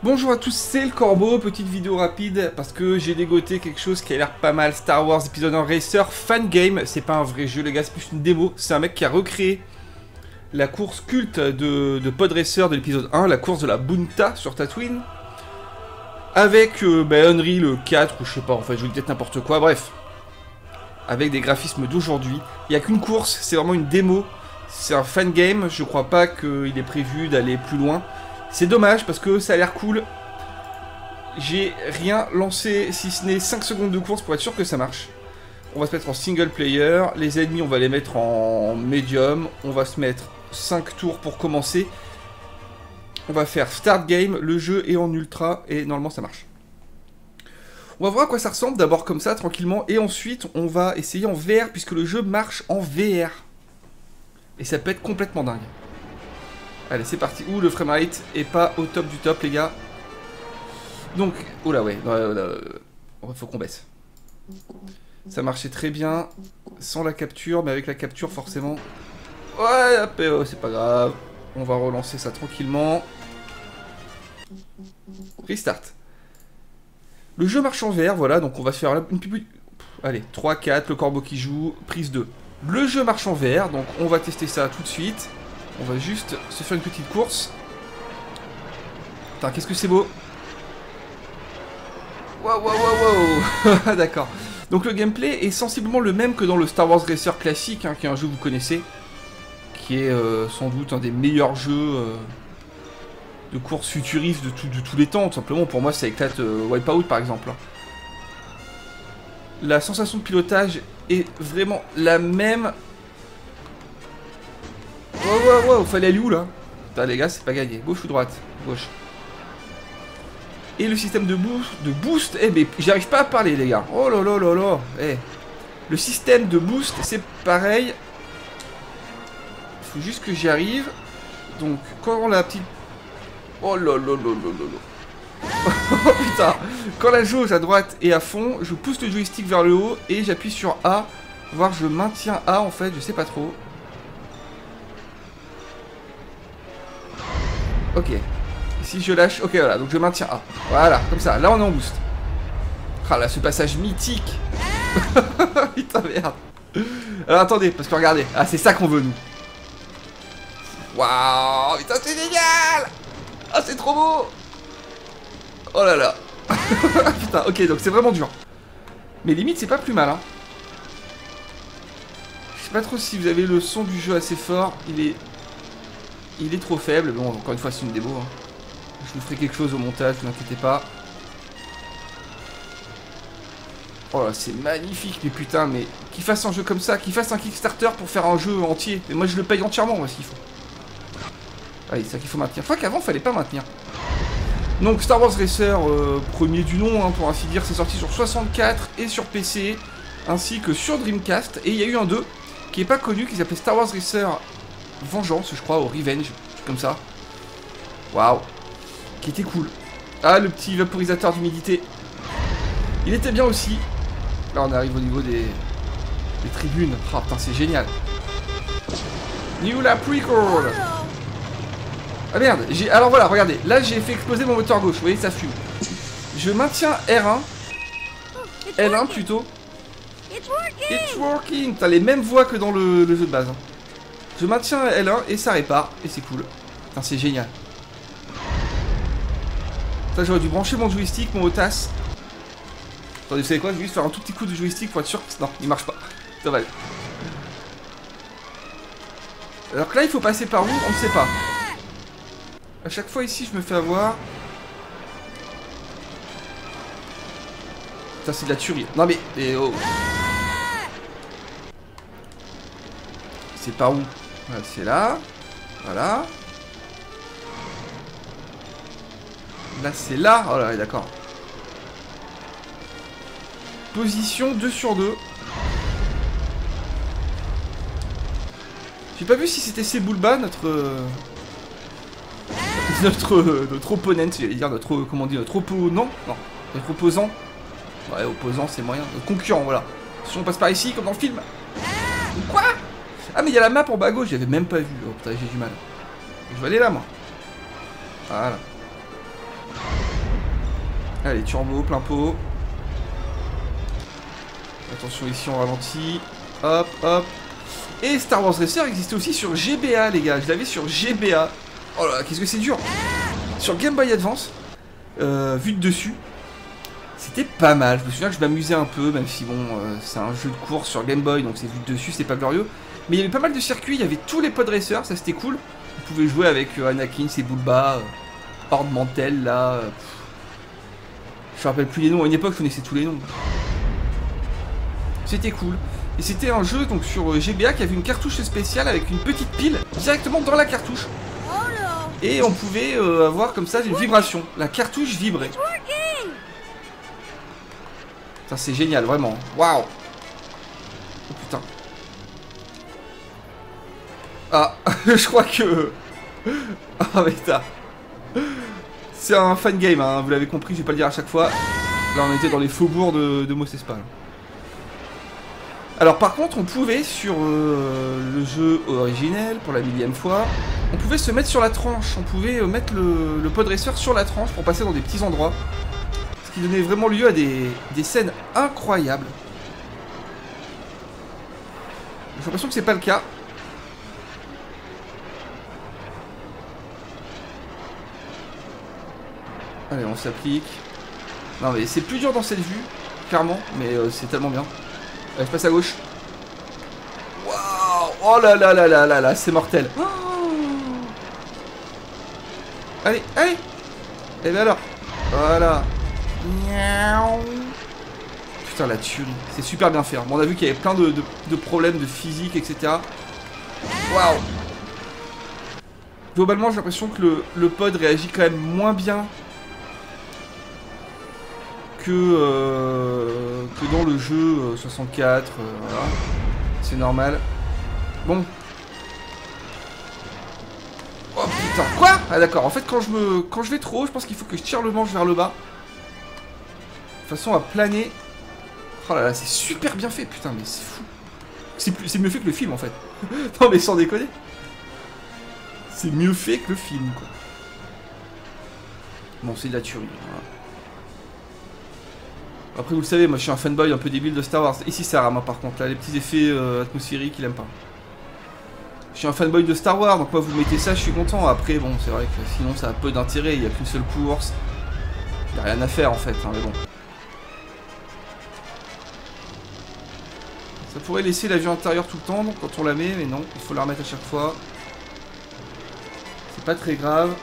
Bonjour à tous, c'est le Corbeau, petite vidéo rapide parce que j'ai dégoté quelque chose qui a l'air pas mal. Star Wars épisode 1 Racer Fan Game, c'est pas un vrai jeu les gars, c'est plus une démo. C'est un mec qui a recréé la course culte de Pod Racer de l'épisode 1, la course de la Bunta sur Tatooine. Avec Unreal 4 ou je sais pas, en fait je vous dis peut-être n'importe quoi, bref. Avec des graphismes d'aujourd'hui. Il n'y a qu'une course, c'est vraiment une démo. C'est un fan game, je crois pas qu'il est prévu d'aller plus loin. C'est dommage parce que ça a l'air cool. J'ai rien lancé si ce n'est 5 secondes de course pour être sûr que ça marche. On va se mettre en single player. Les ennemis on va les mettre en medium. On va se mettre 5 tours pour commencer. On va faire start game. Le jeu est en ultra et normalement ça marche. On va voir à quoi ça ressemble d'abord comme ça tranquillement. Et ensuite on va essayer en VR puisque le jeu marche en VR. Et ça peut être complètement dingue. Allez, c'est parti. Ouh, le framerate est pas au top du top, les gars. Donc, oula, ouais. Faut qu'on baisse. Ça marchait très bien sans la capture, mais avec la capture, forcément. Ouais, c'est pas grave. On va relancer ça tranquillement. Restart. Le jeu marche en VR, voilà. Donc, on va se faire une petite. Allez, 3, 4, le corbeau qui joue. Prise 2. Le jeu marche en VR, donc on va tester ça tout de suite. On va juste se faire une petite course. Putain, qu'est-ce que c'est beau. Waouh, waouh, waouh, waouh. D'accord. Donc le gameplay est sensiblement le même que dans le Star Wars Racer classique, hein, qui est un jeu que vous connaissez. Qui est sans doute un des meilleurs jeux de course futuriste de tous les temps. Tout simplement, pour moi, ça éclate Wipeout, par exemple. La sensation de pilotage est vraiment la même. Wow, fallait aller où là? Putain les gars, c'est pas gagné. Gauche ou droite? Gauche. Et le système de boost, mais j'arrive pas à parler les gars. Oh là là là là. Le système de boost, c'est pareil. Faut juste que j'y arrive. Donc, quand la petite... Oh là là là là là là. Oh putain. Quand la jauge à droite est à fond, je pousse le joystick vers le haut et j'appuie sur A. Voire je maintiens A en fait, je sais pas trop. Ok. Si je lâche... Ok, voilà. Donc je maintiens A. Voilà, comme ça. Là, on est en boost. Ah là, ce passage mythique. Putain, merde. Alors, attendez, parce que regardez. Ah, c'est ça qu'on veut, nous. Waouh. Putain, c'est génial. Ah, c'est trop beau. Oh là là. Putain, ok, donc c'est vraiment dur. Mais limite, c'est pas plus mal, hein. Je sais pas trop si vous avez le son du jeu assez fort. Il est trop faible. Bon, encore une fois, c'est une démo, hein. Je vous ferai quelque chose au montage, ne vous inquiétez pas. Oh là, c'est magnifique, mais putain, mais qu'il fasse un jeu comme ça, qu'il fasse un Kickstarter pour faire un jeu entier. Mais moi, je le paye entièrement, moi, ce qu'il faut. Allez, c'est ça qu'il faut maintenir. Je crois qu'avant, fallait pas maintenir. Donc, Star Wars Racer, premier du nom, hein, pour ainsi dire, c'est sorti sur 64 et sur PC, ainsi que sur Dreamcast. Et il y a eu un 2 qui est pas connu, qui s'appelait Star Wars Racer Vengeance, je crois, ou Revenge, comme ça. Waouh. Qui était cool. Ah, le petit vaporisateur d'humidité. Il était bien aussi. Là, on arrive au niveau des tribunes. Ah, putain, c'est génial. New la prequel. Ah merde, alors voilà, regardez. Là, j'ai fait exploser mon moteur gauche. Vous voyez, ça fume. Je maintiens R1. L1 plutôt. It's working. T'as les mêmes voix que dans le jeu de base. Hein. Je maintiens L1 et ça répare. Et c'est cool. Putain, c'est génial. J'aurais dû brancher mon joystick, mon Otas. Attendez, vous savez quoi? Je vais juste faire un tout petit coup de joystick pour être sûr que... Non, il marche pas. Ça va. Alors que là, il faut passer par où? On ne sait pas. À chaque fois ici, je me fais avoir. Ça, c'est de la tuerie. Non mais... oh. C'est par où? Voilà, c'est là. Voilà. Là, c'est là. Oh là, d'accord. Position 2 sur 2. J'ai pas vu si c'était Sebulba, notre opponent, j'allais dire, comment on dit, notre opposant. Non, notre opposant. Ouais, opposant, c'est moyen. Notre concurrent, voilà. Si on passe par ici, comme dans le film. Quoi? Ah, mais il y a la map en bas à gauche, j'avais même pas vu. Oh putain, j'ai du mal. Je vais aller là, moi. Voilà. Allez, turbo, plein pot. Attention ici, on ralentit. Hop, hop. Et Star Wars Racer existait aussi sur GBA, les gars. Je l'avais sur GBA. Oh là, qu'est-ce que c'est dur. Sur Game Boy Advance, vu de dessus, c'était pas mal. Je me souviens que je m'amusais un peu, même si bon, c'est un jeu de course sur Game Boy, donc c'est vu de dessus, c'est pas glorieux. Mais il y avait pas mal de circuits, il y avait tous les pod racers, ça c'était cool. Vous pouvez jouer avec Anakin, ses Bulba, Horde Mantel, là. Je me rappelle plus les noms, à une époque je connaissais tous les noms. C'était cool. Et c'était un jeu donc sur GBA qui avait une cartouche spéciale avec une petite pile directement dans la cartouche. Et on pouvait avoir comme ça une vibration. La cartouche vibrait. Ça c'est génial, vraiment. Waouh. Oh putain. Ah, je crois que... Ah mais ça. C'est un fan game, hein, vous l'avez compris, je vais pas le dire à chaque fois. Là on était dans les faubourgs de Mos Espa. Alors par contre on pouvait sur le jeu originel pour la millième fois, on pouvait se mettre sur la tranche, on pouvait mettre le pod racer sur la tranche pour passer dans des petits endroits. Ce qui donnait vraiment lieu à des scènes incroyables. J'ai l'impression que c'est pas le cas. Allez on s'applique. Non mais c'est plus dur dans cette vue, clairement, mais c'est tellement bien. Allez, je passe à gauche. Waouh! Oh là là là là là là, c'est mortel. Oh, allez, allez! Et bien alors, voilà. Putain, la tuerie. C'est super bien fait. Bon, on a vu qu'il y avait plein de problèmes de physique, etc. Waouh! Globalement, j'ai l'impression que le pod réagit quand même moins bien que dans le jeu 64, voilà. C'est normal. Bon. Oh putain, quoi? Ah d'accord, en fait quand je vais trop haut, je pense qu'il faut que je tire le manche vers le bas. De façon à planer. Oh là là, c'est super bien fait, putain, mais c'est fou. C'est mieux fait que le film en fait. Non mais sans déconner. C'est mieux fait que le film, quoi. Bon, c'est de la tuerie, voilà. Après vous le savez, moi je suis un fanboy un peu débile de Star Wars. Ici ça rame par contre, là les petits effets atmosphériques il aime pas. Je suis un fanboy de Star Wars, donc moi vous mettez ça, je suis content. Après bon c'est vrai que sinon ça a peu d'intérêt, il n'y a qu'une seule course. Il n'y a rien à faire en fait, hein, mais bon. Ça pourrait laisser la vue intérieure tout le temps donc, quand on la met, mais non, il faut la remettre à chaque fois. C'est pas très grave.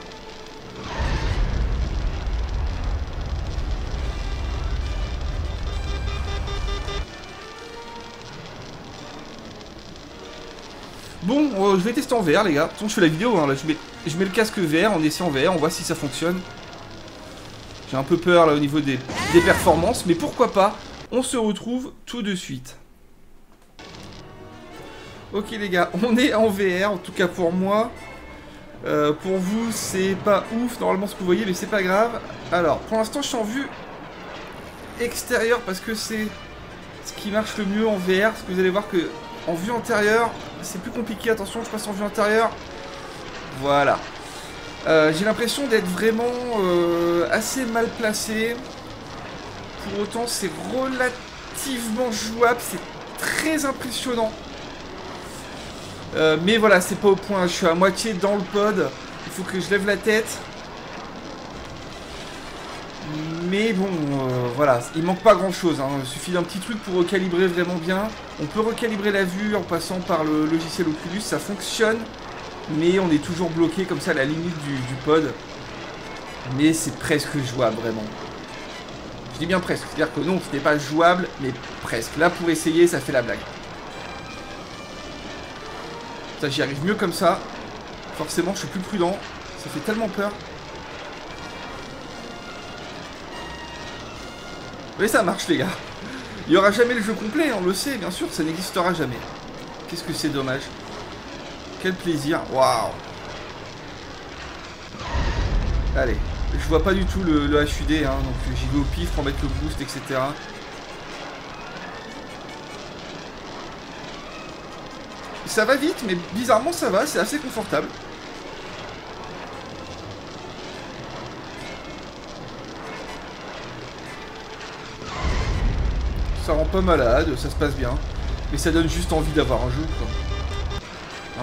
Bon, je vais tester en VR les gars. Attends, je fais la vidéo, hein, là, je mets le casque VR, on essaie en VR, on voit si ça fonctionne. J'ai un peu peur là au niveau des performances, mais pourquoi pas. On se retrouve tout de suite. Ok les gars, on est en VR, en tout cas pour moi. Pour vous, c'est pas ouf normalement ce que vous voyez, mais c'est pas grave. Alors, pour l'instant, je suis en vue extérieure parce que c'est ce qui marche le mieux en VR. Parce que vous allez voir que en vue antérieure, c'est plus compliqué. Attention, je passe en vue antérieure. Voilà. J'ai l'impression d'être vraiment assez mal placé. Pour autant, c'est relativement jouable. C'est très impressionnant. Mais voilà, c'est pas au point. Je suis à moitié dans le pod. Il faut que je lève la tête. Mais bon, voilà, il manque pas grand chose, hein. Il suffit d'un petit truc pour recalibrer vraiment bien. On peut recalibrer la vue en passant par le logiciel Oculus, ça fonctionne. Mais on est toujours bloqué comme ça à la limite du pod. Mais c'est presque jouable, vraiment. Je dis bien presque, c'est-à-dire que non, ce n'est pas jouable, mais presque. Là, pour essayer, ça fait la blague. Ça, j'y arrive mieux comme ça. Forcément, je suis plus prudent. Ça fait tellement peur. Mais ça marche les gars. Il n'y aura jamais le jeu complet, on le sait, bien sûr, ça n'existera jamais. Qu'est-ce que c'est dommage. Quel plaisir, waouh. Allez, je vois pas du tout le HUD, hein, donc j'y vais au pif pour mettre le boost, etc. Ça va vite, mais bizarrement ça va, c'est assez confortable. Ça rend pas malade, ça se passe bien. Mais ça donne juste envie d'avoir un jeu, quoi.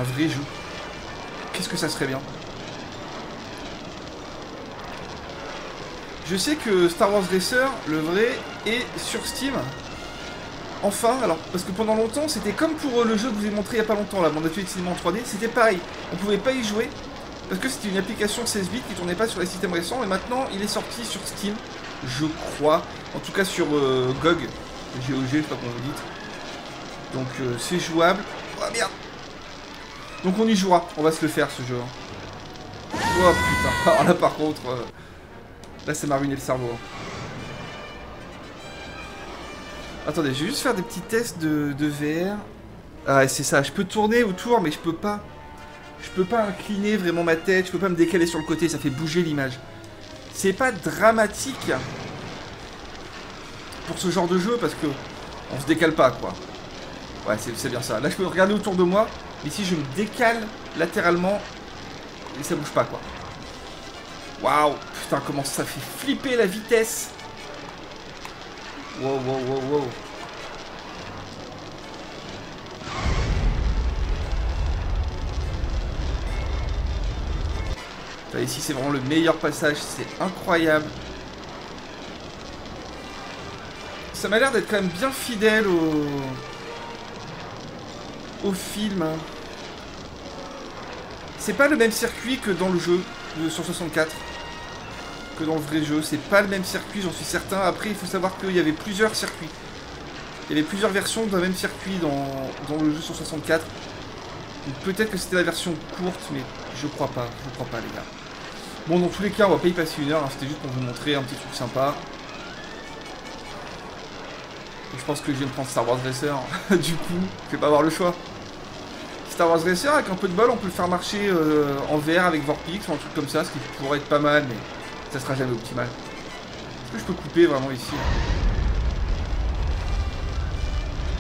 Un vrai jeu. Qu'est-ce que ça serait bien. Je sais que Star Wars Racer, le vrai, est sur Steam. Enfin, alors, parce que pendant longtemps, c'était comme pour le jeu que je vous ai montré il n'y a pas longtemps, là, mon atelier de cinéma en 3D, c'était pareil. On pouvait pas y jouer, parce que c'était une application 16 bits qui tournait pas sur les systèmes récents, et maintenant, il est sorti sur Steam, je crois. En tout cas sur GOG, GOG, je sais pas comment vous dites. Donc, c'est jouable. Oh, merde. Donc, on y jouera. On va se le faire, ce jeu. Oh, putain. Alors là, par contre... Là, ça m'a ruiné le cerveau. Attendez, je vais juste faire des petits tests de VR. Ah, c'est ça. Je peux tourner autour, mais je peux pas. Je peux pas incliner vraiment ma tête. Je peux pas me décaler sur le côté. Ça fait bouger l'image. C'est pas dramatique pour ce genre de jeu parce que on se décale pas, quoi. Ouais, c'est bien ça. Là, je peux regarder autour de moi, mais si je me décale latéralement, et ça bouge pas, quoi. Waouh, putain, comment ça fait flipper la vitesse. Wow, wow, wow, wow. Là, ici, c'est vraiment le meilleur passage, c'est incroyable. Ça m'a l'air d'être quand même bien fidèle au film. C'est pas le même circuit que dans le jeu sur 64. Que dans le vrai jeu, c'est pas le même circuit, j'en suis certain. Après, il faut savoir qu'il y avait plusieurs circuits. Il y avait plusieurs versions d'un même circuit dans le jeu sur 64. Donc peut-être que c'était la version courte, mais je crois pas, les gars. Bon, dans tous les cas, on va pas y passer une heure, hein. C'était juste pour vous montrer un petit truc sympa. Et je pense que je vais me prendre Star Wars Racer. Du coup, je vais pas avoir le choix. Star Wars Racer, avec un peu de bol, on peut le faire marcher en VR avec Vorpix ou un truc comme ça, ce qui pourrait être pas mal, mais ça sera jamais optimal. Est-ce que je peux couper vraiment ici?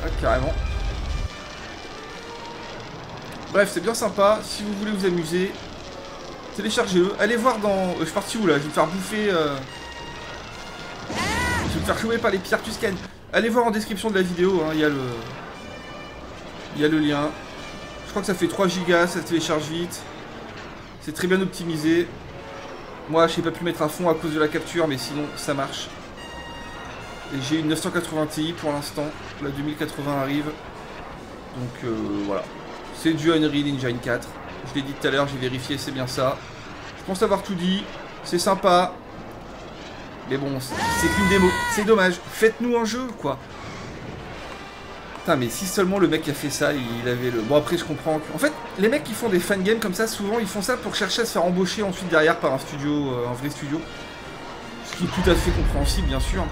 Ah, carrément. Bref, c'est bien sympa. Si vous voulez vous amuser, téléchargez-le. Allez voir dans... je suis parti où là? Je vais me faire bouffer... Je vais me faire chouer par les pierres Tusken. Allez voir en description de la vidéo, hein. Il y a le lien. Je crois que ça fait 3 Go, ça se télécharge vite. C'est très bien optimisé. Moi, je n'ai pas pu mettre à fond à cause de la capture, mais sinon, ça marche. Et j'ai une 980 Ti pour l'instant. La 2080 arrive. Donc, voilà. C'est du Unreal Engine 4. Je l'ai dit tout à l'heure, j'ai vérifié, c'est bien ça. Je pense avoir tout dit. C'est sympa. Mais bon, c'est qu'une démo. C'est dommage. Faites-nous un jeu, quoi. Putain, mais si seulement le mec qui a fait ça, il avait le... Bon, après, je comprends que... En fait, les mecs qui font des fangames comme ça, souvent, ils font ça pour chercher à se faire embaucher ensuite derrière par un studio, un vrai studio. Ce qui est tout à fait compréhensible, bien sûr.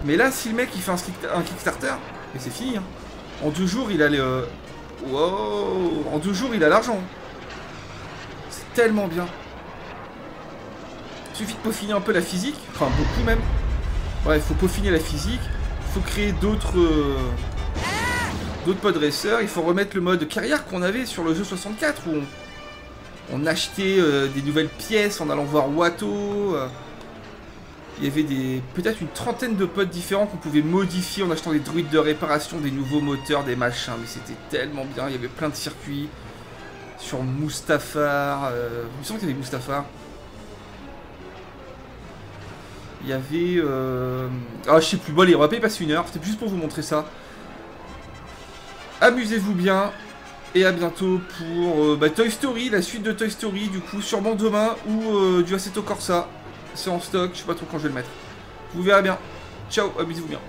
Mais là, si le mec, il fait un Kickstarter, mais c'est fini, hein. En 2 jours, il a le... Wow. En 2 jours, il a l'argent. C'est tellement bien. Il suffit de peaufiner un peu la physique. Enfin, beaucoup même. Ouais, il faut peaufiner la physique. Il faut créer d'autres pod racer. Il faut remettre le mode carrière qu'on avait sur le jeu 64 où on achetait des nouvelles pièces en allant voir Watto. Il y avait peut-être une trentaine de pods différents qu'on pouvait modifier en achetant des druides de réparation, des nouveaux moteurs, des machins. Mais c'était tellement bien. Il y avait plein de circuits sur Mustafar. Il me semble qu'il y avait Mustafar. Il y avait... Ah, je sais plus. Bon, allez, on va pas y passer une heure. C'était juste pour vous montrer ça. Amusez-vous bien. Et à bientôt pour Toy Story, la suite de Toy Story, du coup, sûrement demain, ou du Assetto Corsa. C'est en stock, je sais pas trop quand je vais le mettre. Vous verrez bien. Ciao, amusez-vous bien.